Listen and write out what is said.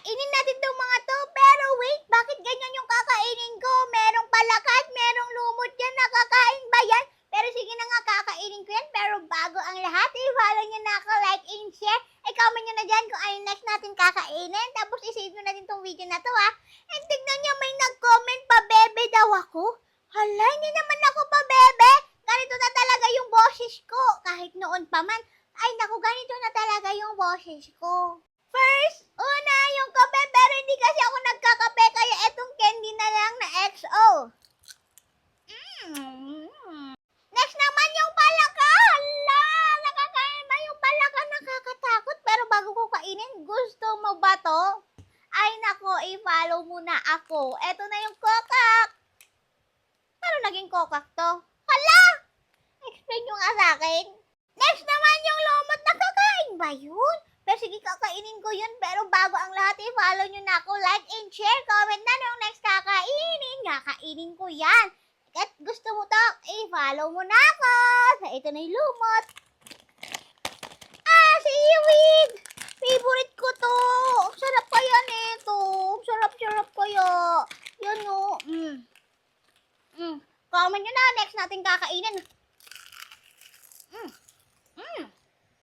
Kakainin natin tong mga to. Pero wait, bakit ganyan yung kakainin ko? Merong palakat, merong lumot yan. Nakakain ba yan? Pero sige na nga, kakainin ko yan. Pero bago ang lahat, i-follow nyo na ako, like and share. I-comment nyo na dyan kung ano next natin kakainin. Tapos i-save nyo na din tong video na to, ha. And tignan nyo, may nag-comment pa, bebe daw ako. Hala, hindi naman ako pa, bebe. Ganito na talaga yung boses ko. Kahit noon pa man. Ay, naku, ganito na talaga yung boses ko. First, una yung kape, pero hindi kasi ako nagkakape, kaya etong candy na lang na XO. Next naman yung palaka. Hala, nakakain ba yung palaka? Nakakatakot, pero bago ko kainin, gusto mo ba to? Ay nako, i-follow muna ako. Eto na yung kokak. Paano naging kokak to? Hala! Explain nyo nga sa akin. Next naman yung lumot. Nakakain ba yun? Pero sige, kakainin ko yun. Pero bago ang lahat, i-follow nyo na ako. Like and share. Comment na nung next kakainin. Kakainin ko yan. At gusto mo to, i-follow mo na ako. So, ito na yung lumot. Ah, seaweed! Favorite ko to. Ang sarap kaya nito. Sarap-sarap kaya. Yan o. Comment nyo na next natin kakainin.